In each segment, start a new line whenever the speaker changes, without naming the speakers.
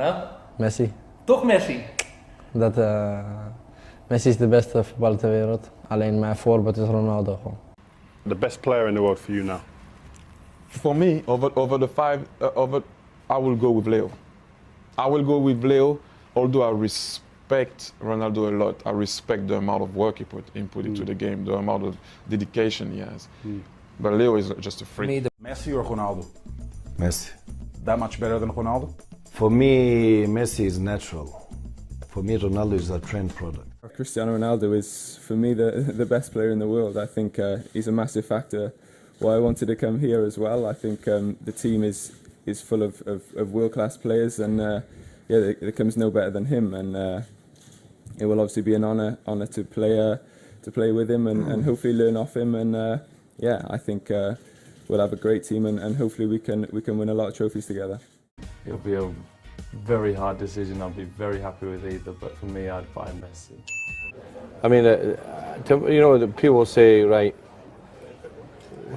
Ja?
Messi.
Toch Messi?
Dat, Messi is de beste voetballer ter wereld. Alleen mijn voorbeeld is Ronaldo gewoon.
The best player in the world for you now?
For me, over the five, I will go with Leo. I will go with Leo, although I respect Ronaldo a lot. I respect the amount of work he put into the game, the amount of dedication he has. But Leo is just a freak.
Messi or Ronaldo?
Messi.
That much better than Ronaldo?
For me, Messi is natural. For me, Ronaldo is a trained product.
Cristiano Ronaldo is, for me, the best player in the world. I think he's a massive factor why I wanted to come here as well. I think the team is full of world-class players, and there comes no better than him. And it will obviously be an honour to play with him and hopefully learn off him. And I think we'll have a great team, and hopefully we can win a lot of trophies together.
It'll be a very hard decision. I'll be very happy with either, but for me, I'd buy Messi.
I mean, the people say, right,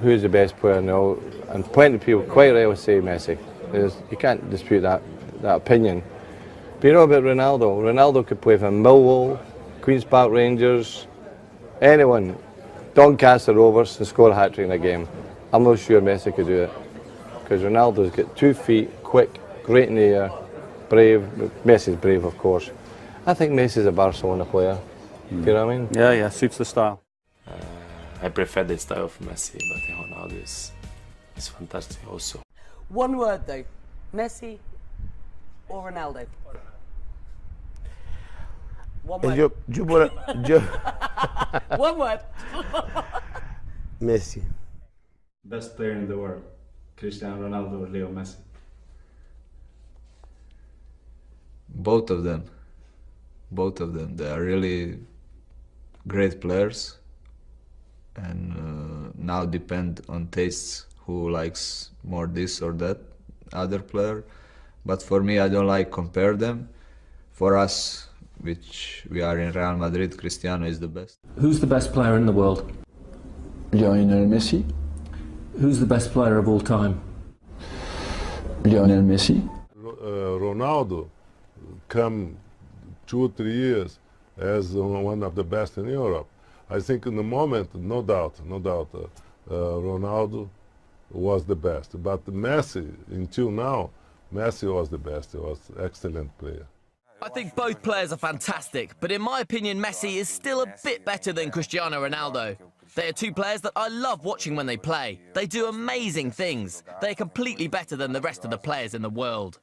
who's the best player now? And plenty of people quite rightly say Messi. You can't dispute that opinion. But you know about Ronaldo? Ronaldo could play for Millwall, Queen's Park Rangers, anyone, Doncaster Rovers, and score a hat-trick in a game. I'm not sure Messi could do it. Because Ronaldo's got 2 feet, quick, great in the air, brave. Messi's brave, of course. I think Messi's a Barcelona player. Do you know what I mean?
Yeah, suits the style.
I prefer the style of Messi, but Ronaldo is fantastic also.
One word though, Messi or Ronaldo? One word. One word.
Messi.
Best player in the world, Cristiano Ronaldo or Leo Messi?
Both of them. Both of them. They are really great players, and now depend on tastes, who likes more this or that other player. But for me, I don't like compare them. For us, which we are in Real Madrid, Cristiano is the best.
Who's the best player in the world?
Lionel Messi.
Who's the best player of all time?
Lionel Messi.
Ronaldo come 2 or 3 years as one of the best in Europe. I think in the moment, no doubt, Ronaldo was the best. But Messi, until now, Messi was the best. He was an excellent player.
I think both players are fantastic, but in my opinion, Messi is still a bit better than Cristiano Ronaldo. They are 2 players that I love watching when they play. They do amazing things. They are completely better than the rest of the players in the world.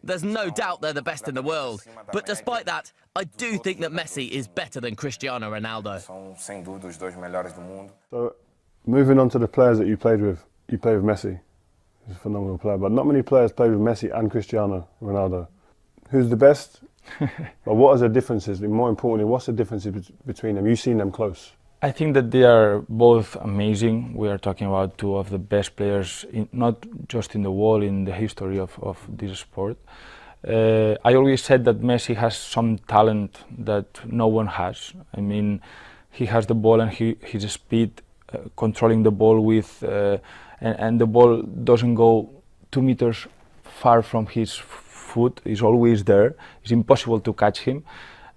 There's no doubt they're the best in the world, but despite that, I do think that Messi is better than Cristiano Ronaldo.
So, moving on to the players that you played with Messi. He's a phenomenal player, but not many players played with Messi and Cristiano Ronaldo. Who's the best? But what are the differences? More importantly, what's the difference between them? You've seen them close.
I think that they are both amazing. We are talking about 2 of the best players, not just in the world, in the history of this sport. I always said that Messi has some talent that no one has. I mean, he has the ball and his speed, controlling the ball with, and the ball doesn't go 2 meters far from his foot. It's always there. It's impossible to catch him.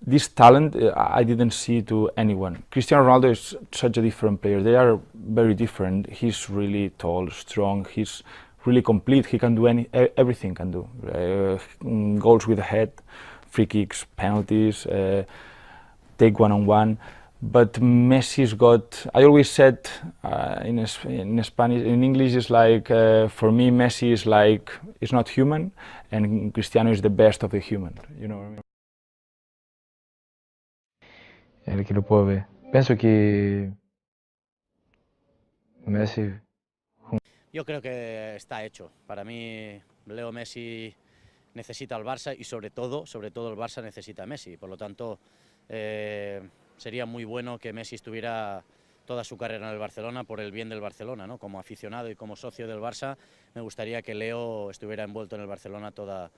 This talent I didn't see to anyone. Cristiano Ronaldo is such a different player. They are very different. He's really tall, strong. He's really complete. He can do everything. Can do goals with the head, free kicks, penalties, take one-on-one. But Messi's got. I always said in Spanish, in English, it's like for me, Messi is like it's not human, and Cristiano is the best of the human. You know what I mean?
Che lo può avere. Penso che Messi.
Yo creo que está hecho. Para mí, Leo Messi necesita al Barça y sobre todo el Barça necesita a Messi. Por lo tanto, sería muy bueno que Messi estuviera toda su carrera en el Barcelona por el bien del Barcelona, ¿no? Como aficionado y como socio del Barça, me gustaría que Leo estuviera envuelto en el Barcelona toda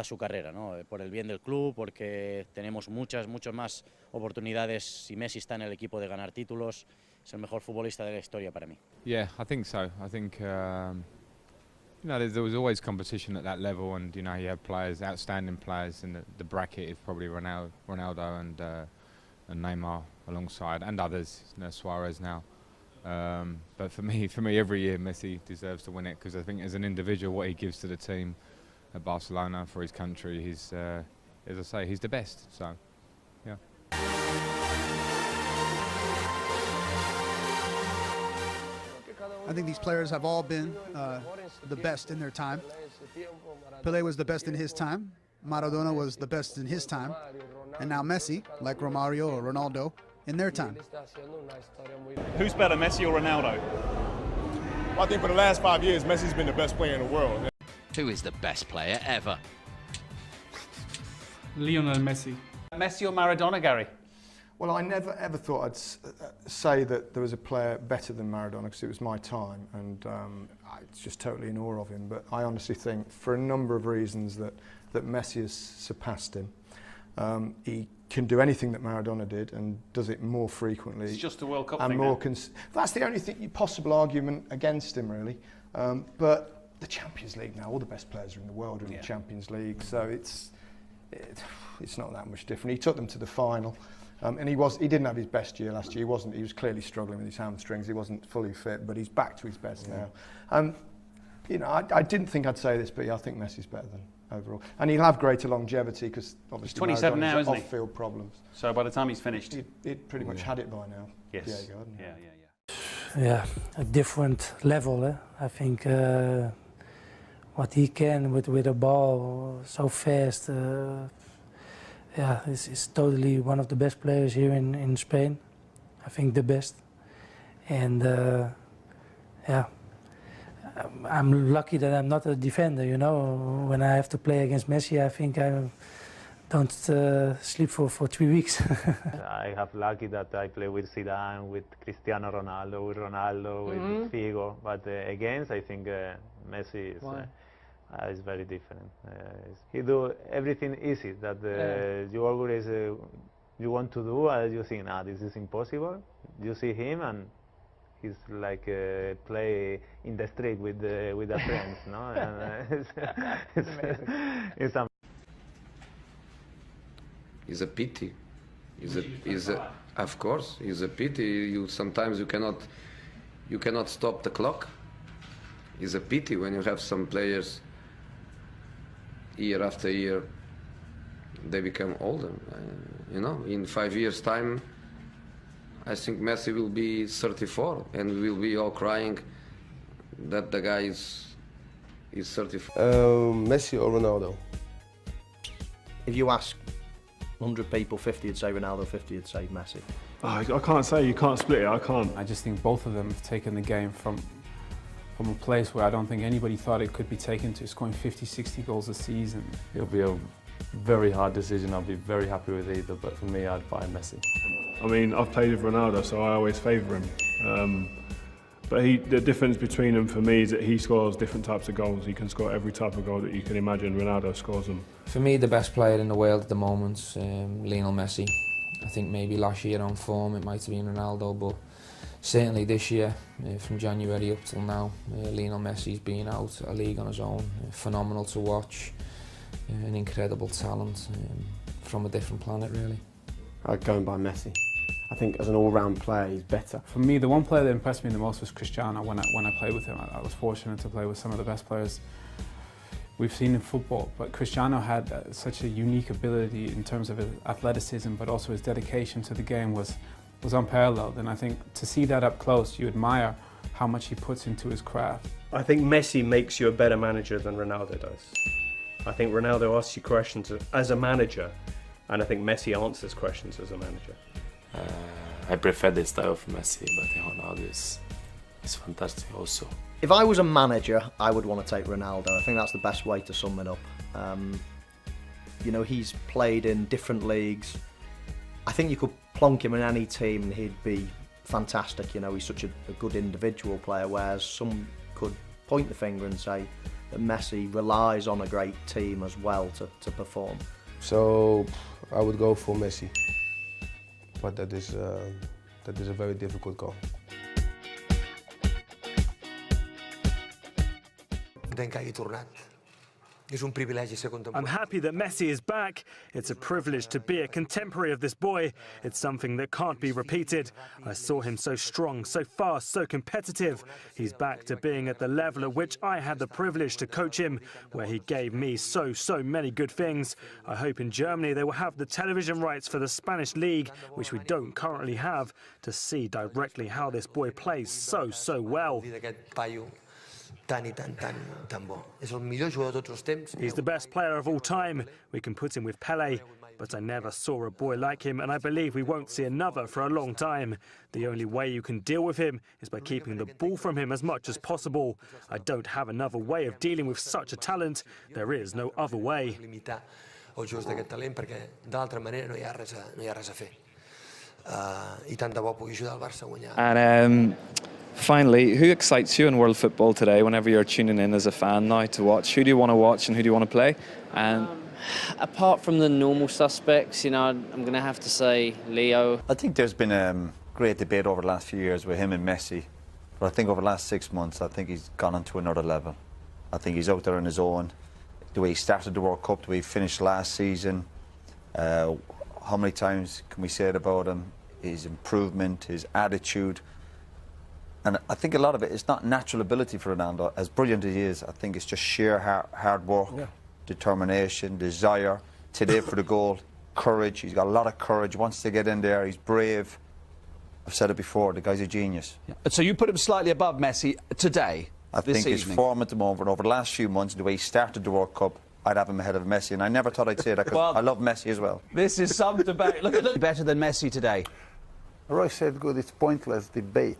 su carrera, ¿no? Por el bien del club, porque tenemos muchas más oportunidades si Messi está en el equipo de ganar títulos. Es el mejor futbolista de la historia para mí.
Yeah, I think so. I think
You know, there was always competition at that level, and you know, you had players, outstanding players, and the bracket is probably Ronaldo and Neymar alongside, and others, you know, Suarez now. But for me, every year Messi deserves to win it, because I think as an individual, what he gives to the team at Barcelona for his country, he's, as I say, he's the best. So, yeah.
I think these players have all been the best in their time. Pelé was the best in his time. Maradona was the best in his time. And now Messi, like Romario or Ronaldo, in their time.
Who's better, Messi or Ronaldo?
Well, I think for the last 5 years, Messi's been the best player in the world.
Who is the best player ever?
Lionel Messi.
Messi or Maradona, Gary?
Well, I never ever thought I'd say that there was a player better than Maradona, because it was my time, and I was just totally in awe of him. But I honestly think, for a number of reasons, that Messi has surpassed him. He can do anything that Maradona did, and does it more frequently.
It's just the World Cup
and
thing
more.
now.
That's the only possible argument against him, really. But the Champions League now, all the best players are in the world are in the Champions League, so it's not that much different. He took them to the final. And he didn't have his best year last year. He was clearly struggling with his hamstrings. He wasn't fully fit, but he's back to his best now. You know, I didn't think I'd say this, but I think Messi's better than overall. And he'll have greter longevity, because obviously
he's 27 now, isn't he?
Off-field problems.
So by the time he's finished,
he'd pretty much had it by now.
Yes.
Diego, hadn't he?
Yeah, a different level. I think what he can with a ball so fast. Yeah, he's totally one of the best players here in Spain. I think the best. And yeah, I'm lucky that I'm not a defender, you know. When I have to play against Messi, I think I don't sleep for 3 weeks.
I have lucky that I play with Zidane, with Cristiano Ronaldo, with Ronaldo, with Figo. But against, I think Messi is very different. He do everything easy that you always you want to do, and you think, this is impossible. You see him, and he's like play in the street with the friends, no? And, it's amazing.
It's a pity. Of course, it's a pity. Sometimes you cannot stop the clock. It's a pity when you have some players. Year after year, they become older. You know, in 5 years' time, I think Messi will be 34, and we'll be all crying that the guy is 34.
Messi or Ronaldo?
If you ask 100 people, 50 would say Ronaldo, 50 would say Messi.
I can't say, you can't split it, I can't.
I just think both of them have taken the game from a place where I don't think anybody thought it could be taken to, scoring 50, 60 goals a season.
It'll be a very hard decision. I'll be very happy with either, but for me, I'd buy Messi.
I mean, I've played with Ronaldo, so I always favour him. But the difference between them for me is that he scores different types of goals. He can score every type of goal that you can imagine. Ronaldo scores them.
For me, the best player in the world at the moment, Lionel Messi. I think maybe last year on form it might have been Ronaldo, but certainly this year, from January up till now, Lionel Messi's been out a league on his own. Phenomenal to watch, an incredible talent from a different planet, really.
I'd go and buy Messi. I think as an all-round player, he's better.
For me, the one player that impressed me the most was Cristiano. When I played with him, I was fortunate to play with some of the best players we've seen in football. But Cristiano had such a unique ability in terms of his athleticism, but also his dedication to the game was unparalleled. And I think to see that up close, you admire how much he puts into his craft.
I think Messi makes you a better manager than Ronaldo does. I think Ronaldo asks you questions as a manager, and I think Messi answers questions as a manager.
I prefer the style of Messi, but Ronaldo is fantastic also.
If I was a manager, I would want to take Ronaldo. I think that's the best way to sum it up. You know, he's played in different leagues. I think you could plonk him in any team and he'd be fantastic. You know, he's such a good individual player, whereas some could point the finger and say that Messi relies on a great team as well to perform.
So I would go for Messi, but that is a very difficult goal.
content que hagi tornat. És un privilegi ser
I'm
contemporani.
happy that Messi is back. It's a privilege to be a contemporary of this boy. It's something that can't be repeated. I saw him so strong, so fast, so competitive. He's back to being at the level at which I had the privilege to coach him, where he gave me so many good things. I hope in Germany they will have the television rights for the Spanish league, which we don't currently have, to see directly how this boy plays so well. He's the best player of all time. We can put him with Pelé, but I never saw a boy like him, and I believe we won't see another for a long time. The only way you can deal with him is by keeping the ball from him as much as possible. I don't have another way of dealing with such a talent. There is no other way.
Els jugadors d'aquest talent perquè d'altra manera no hi ha res a fer. I tant de bo pugui ajudar el Barça a guanyar.
And finally, who excites you in world football today whenever you're tuning in as a fan now to watch? Who do you want to watch and who do you want to play? And
apart from the normal suspects, you know, I'm going to have to say Leo.
I think there's been great debate over the last few years with him and Messi, but I think over the last 6 months, I think he's gone on to another level. I think he's out there on his own. The way he started the World Cup, the way he finished last season, how many times can we say it about him? His improvement, his attitude. And I think a lot of it is not natural ability for Ronaldo. As brilliant as he is, I think it's just sheer hard work, determination, desire. Today for the goal, courage. He's got a lot of courage, wants to get in there, he's brave. I've said it before, the guy's a genius.
So you put him slightly above Messi today?
I think his form at the moment, over the last few months, the way he started the World Cup, I'd have him ahead of Messi, and I never thought I'd say that because
Well,
I love Messi as well.
This is some debate. Look, better than Messi today.
Roy said good, it's pointless debate.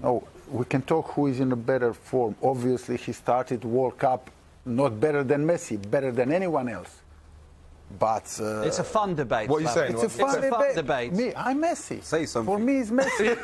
No, we can talk who is in a better form. Obviously, he started World Cup not better than Messi, better than anyone else. But
it's a fun debate.
What are you saying?
It's a fun debate.
Me, I'm Messi.
Say something.
For me, it's Messi.